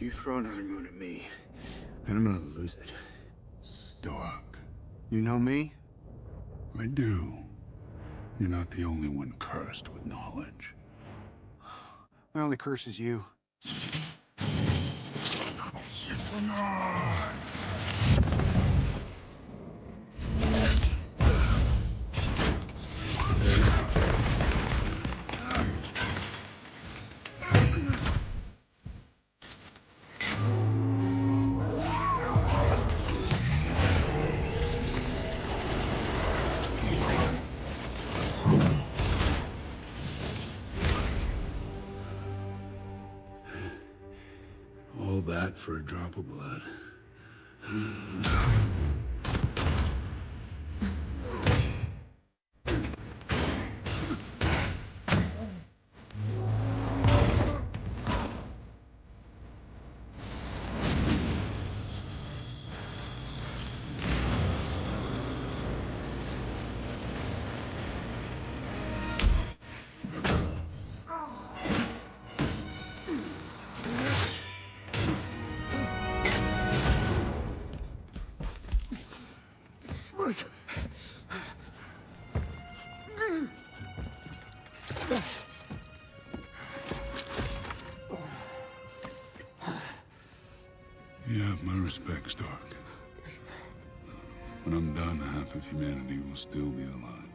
You throw another moon at me, and I'm gonna lose it. Stark. You know me? I do. You're not the only one cursed with knowledge. My only curse is you. All that for a drop of blood. You have my respect, Stark. When I'm done, half of humanity will still be alive.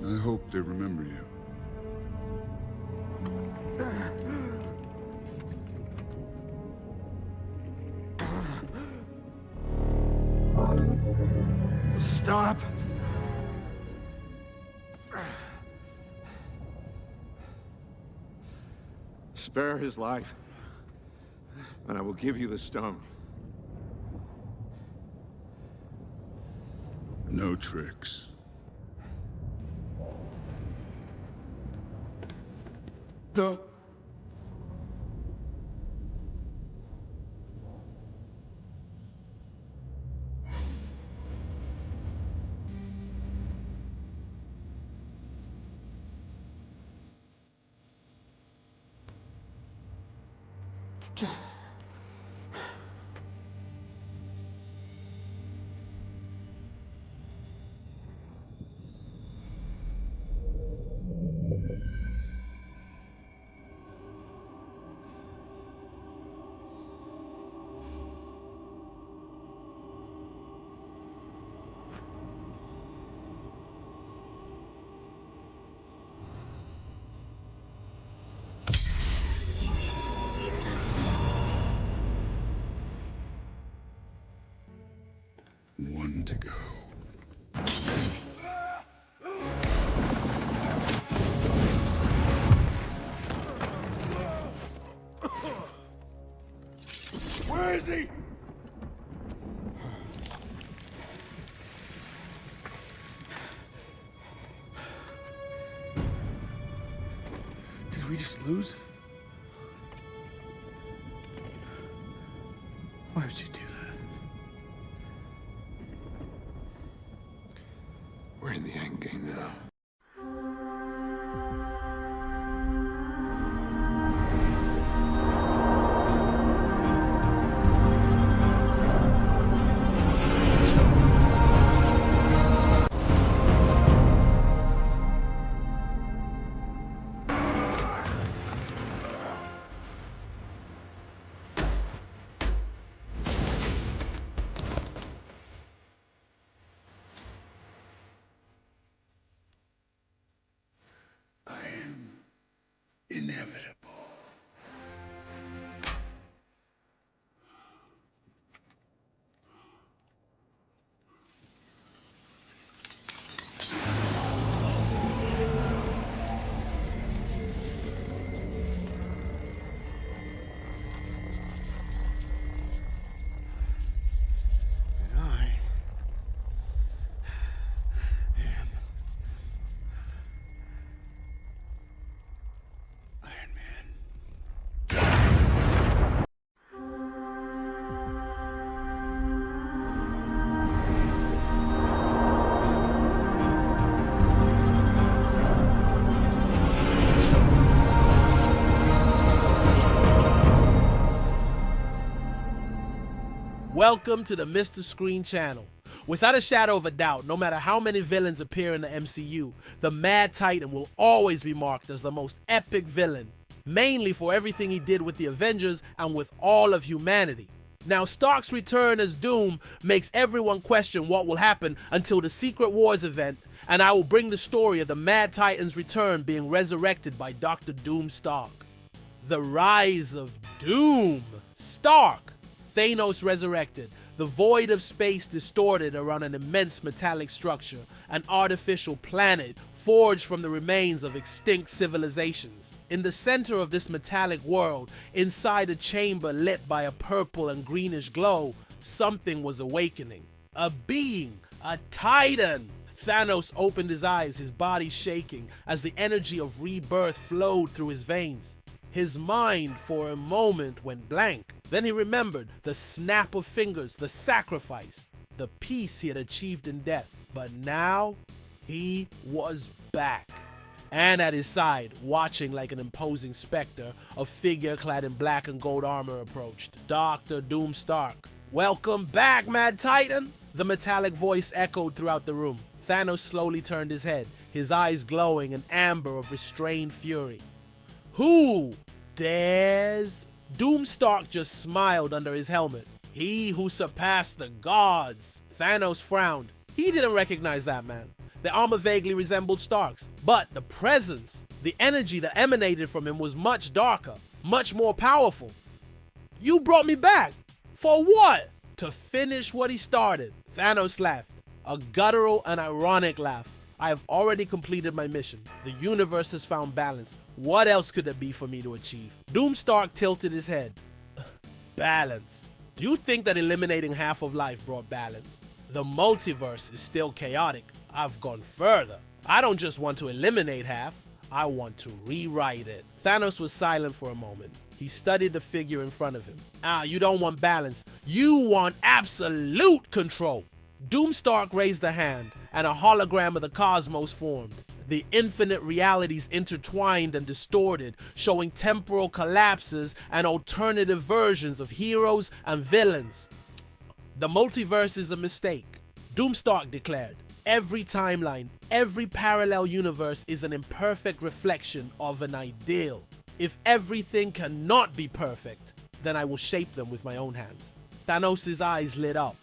I hope they remember you. Stop! Spare his life, and I will give you the stone. No tricks. Duh. One to go. Where is he? Did we just lose? Why would you do that? We're in the end game now. Welcome to the Mr. Screen channel. Without a shadow of a doubt, no matter how many villains appear in the MCU, the Mad Titan will always be marked as the most epic villain, mainly for everything he did with the Avengers and with all of humanity. Now, Stark's return as Doom makes everyone question what will happen until the Secret Wars event, and I will bring the story of the Mad Titan's return being resurrected by Dr. Doom Stark. The Rise of Doom Stark. Thanos resurrected, the void of space distorted around an immense metallic structure, an artificial planet forged from the remains of extinct civilizations. In the center of this metallic world, inside a chamber lit by a purple and greenish glow, something was awakening. A being, a titan. Thanos opened his eyes, his body shaking, as the energy of rebirth flowed through his veins. His mind, for a moment, went blank. Then he remembered the snap of fingers, the sacrifice, the peace he had achieved in death. But now, he was back. And at his side, watching like an imposing specter, a figure clad in black and gold armor approached. Dr. Doom Stark. "Welcome back, Mad Titan!" The metallic voice echoed throughout the room. Thanos slowly turned his head, his eyes glowing an amber of restrained fury. "Who dares?" Doom Stark just smiled under his helmet. "He who surpassed the gods." Thanos frowned. He didn't recognize that man. The armor vaguely resembled Stark's, but the presence, the energy that emanated from him was much darker, much more powerful. "You brought me back. For what?" "To finish what he started." Thanos laughed, a guttural and ironic laugh. "I have already completed my mission. The universe has found balance. What else could there be for me to achieve?" Doom Stark tilted his head. "Balance. Do you think that eliminating half of life brought balance? The multiverse is still chaotic. I've gone further. I don't just want to eliminate half, I want to rewrite it." Thanos was silent for a moment. He studied the figure in front of him. You don't want balance. You want absolute control." Doom Stark raised a hand, and a hologram of the cosmos formed. The infinite realities intertwined and distorted, showing temporal collapses and alternative versions of heroes and villains. "The multiverse is a mistake," Doom Stark declared. "Every timeline, every parallel universe is an imperfect reflection of an ideal. If everything cannot be perfect, then I will shape them with my own hands." Thanos' eyes lit up.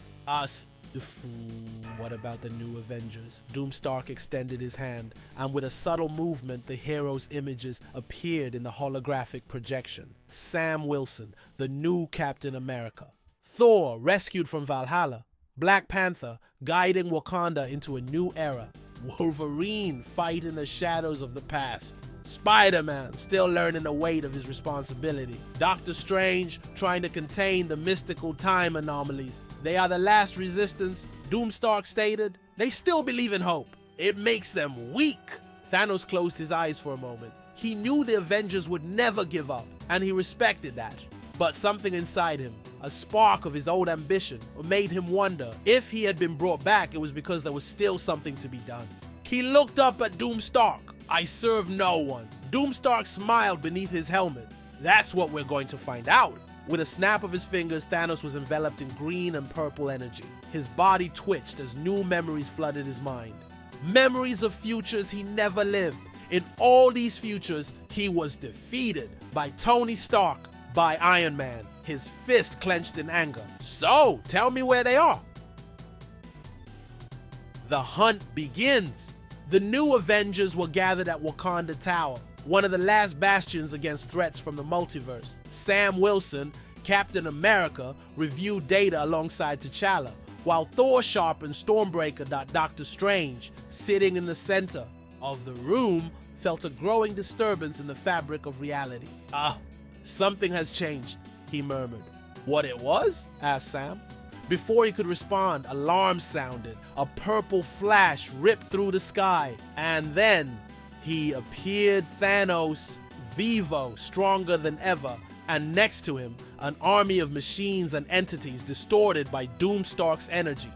What about the new Avengers?" Doom Stark extended his hand, and with a subtle movement, the heroes' images appeared in the holographic projection. Sam Wilson, the new Captain America. Thor, rescued from Valhalla. Black Panther, guiding Wakanda into a new era. Wolverine, fighting the shadows of the past. Spider-Man, still learning the weight of his responsibility. Doctor Strange, trying to contain the mystical time anomalies. They are the last resistance, Doom Stark stated. They still believe in hope. It makes them weak. Thanos closed his eyes for a moment. He knew the Avengers would never give up, and he respected that. But something inside him, a spark of his old ambition, made him wonder if he had been brought back, it was because there was still something to be done. He looked up at Doom Stark. "I serve no one." Doom Stark smiled beneath his helmet. "That's what we're going to find out." With a snap of his fingers, Thanos was enveloped in green and purple energy. His body twitched as new memories flooded his mind. Memories of futures he never lived. In all these futures, he was defeated by Tony Stark, by Iron Man, his fist clenched in anger. "So, tell me where they are." The hunt begins. The new Avengers were gathered at Wakanda Tower, one of the last bastions against threats from the multiverse. Sam Wilson, Captain America, reviewed data alongside T'Challa, while Thor sharpened Stormbreaker. Doctor Strange, sitting in the center of the room, felt a growing disturbance in the fabric of reality. Something has changed," he murmured. "What it was?" asked Sam. Before he could respond, alarms sounded. A purple flash ripped through the sky. And then he appeared, Thanos, vivo, stronger than ever. And next to him, an army of machines and entities distorted by Doom Stark's energy.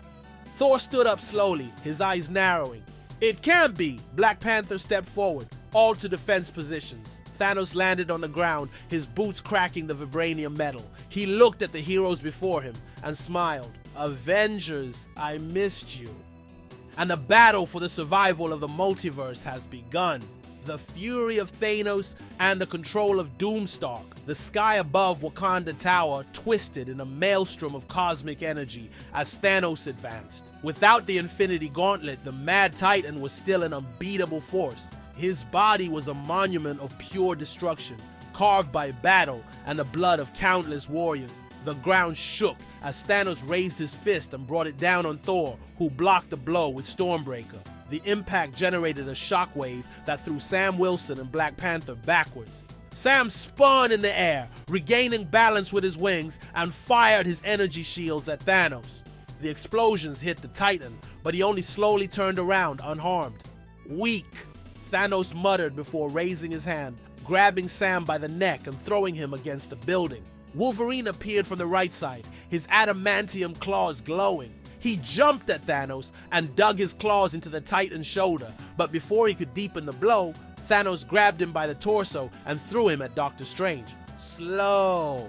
Thor stood up slowly, his eyes narrowing. "It can't be!" Black Panther stepped forward, all to defense positions. Thanos landed on the ground, his boots cracking the vibranium metal. He looked at the heroes before him and smiled. Avengers, I missed you. And the battle for the survival of the multiverse has begun. The fury of Thanos and the control of Doomstalk. The sky above Wakanda Tower twisted in a maelstrom of cosmic energy as Thanos advanced. Without the Infinity Gauntlet, the Mad Titan was still an unbeatable force. His body was a monument of pure destruction, carved by battle and the blood of countless warriors. The ground shook as Thanos raised his fist and brought it down on Thor, who blocked the blow with Stormbreaker. The impact generated a shockwave that threw Sam Wilson and Black Panther backwards. Sam spun in the air, regaining balance with his wings, and fired his energy shields at Thanos. The explosions hit the Titan, but he only slowly turned around unharmed. Weak, Thanos muttered before raising his hand, grabbing Sam by the neck and throwing him against a building. Wolverine appeared from the right side, his adamantium claws glowing. He jumped at Thanos and dug his claws into the Titan's shoulder, but before he could deepen the blow, Thanos grabbed him by the torso and threw him at Doctor Strange. Slow.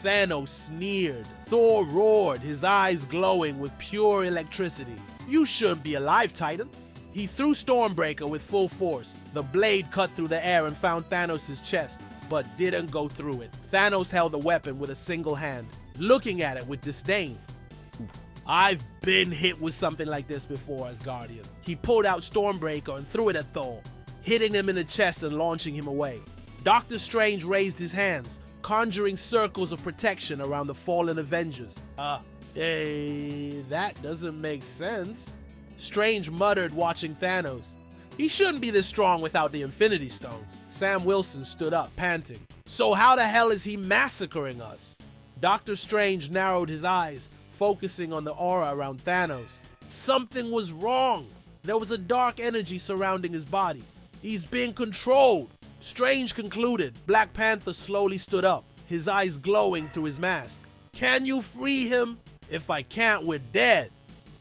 Thanos sneered. Thor roared, his eyes glowing with pure electricity. You shouldn't be alive, Titan. He threw Stormbreaker with full force. The blade cut through the air and found Thanos' chest, but didn't go through it. Thanos held the weapon with a single hand, looking at it with disdain. I've been hit with something like this before, Asgardian. He pulled out Stormbreaker and threw it at Thor, hitting him in the chest and launching him away. Doctor Strange raised his hands, conjuring circles of protection around the fallen Avengers. That doesn't make sense. Strange muttered, watching Thanos. He shouldn't be this strong without the Infinity Stones. Sam Wilson stood up, panting. So how the hell is he massacring us? Doctor Strange narrowed his eyes, focusing on the aura around Thanos. Something was wrong. There was a dark energy surrounding his body. He's being controlled. Strange concluded. Black Panther slowly stood up, his eyes glowing through his mask. Can you free him? If I can't, we're dead.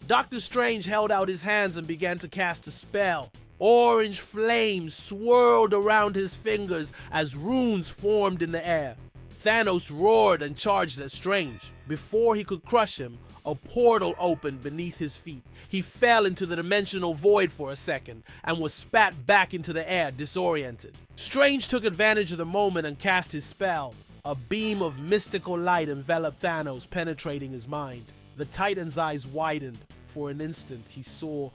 Doctor Strange held out his hands and began to cast a spell. Orange flames swirled around his fingers as runes formed in the air. Thanos roared and charged at Strange. Before he could crush him, a portal opened beneath his feet. He fell into the dimensional void for a second and was spat back into the air, disoriented. Strange took advantage of the moment and cast his spell. A beam of mystical light enveloped Thanos, penetrating his mind. The Titan's eyes widened. For an instant, he saw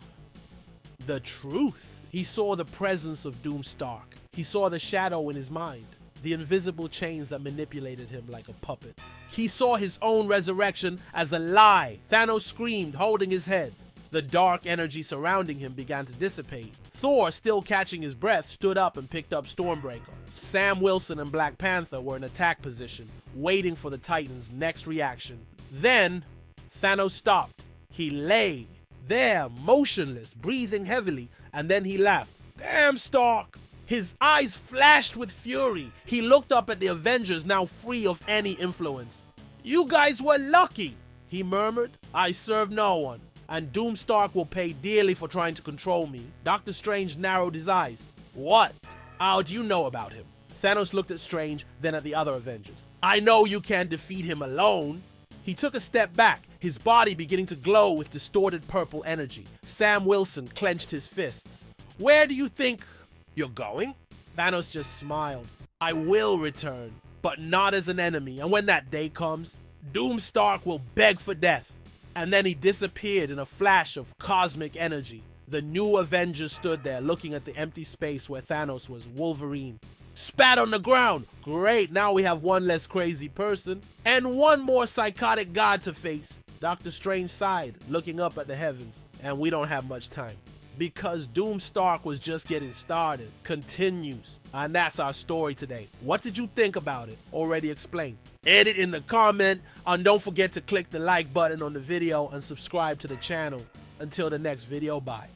the truth. He saw the presence of Doomstalk. He saw the shadow in his mind, the invisible chains that manipulated him like a puppet. He saw his own resurrection as a lie. Thanos screamed, holding his head. The dark energy surrounding him began to dissipate. Thor, still catching his breath, stood up and picked up Stormbreaker. Sam Wilson and Black Panther were in attack position, waiting for the Titan's next reaction. Then, Thanos stopped. He lay there, motionless, breathing heavily, and then he laughed. Damn, Stark! His eyes flashed with fury. He looked up at the Avengers, now free of any influence. You guys were lucky, he murmured. I serve no one, and Doomstalk will pay dearly for trying to control me. Doctor Strange narrowed his eyes. What? How do you know about him? Thanos looked at Strange, then at the other Avengers. I know you can't defeat him alone. He took a step back, his body beginning to glow with distorted purple energy. Sam Wilson clenched his fists. Where do you think you're going? Thanos just smiled. I will return, but not as an enemy, and when that day comes, Doomstalk will beg for death. And then he disappeared in a flash of cosmic energy. The new Avengers stood there looking at the empty space where Thanos was. Wolverine spat on the ground. Great, now we have one less crazy person and one more psychotic god to face. Doctor Strange sighed, looking up at the heavens. And we don't have much time, because Doomstalk was just getting started. Continues. And that's our story today. What did you think about it? Already explained. Edit in the comment, and don't forget to click the like button on the video and subscribe to the channel. Until the next video, bye.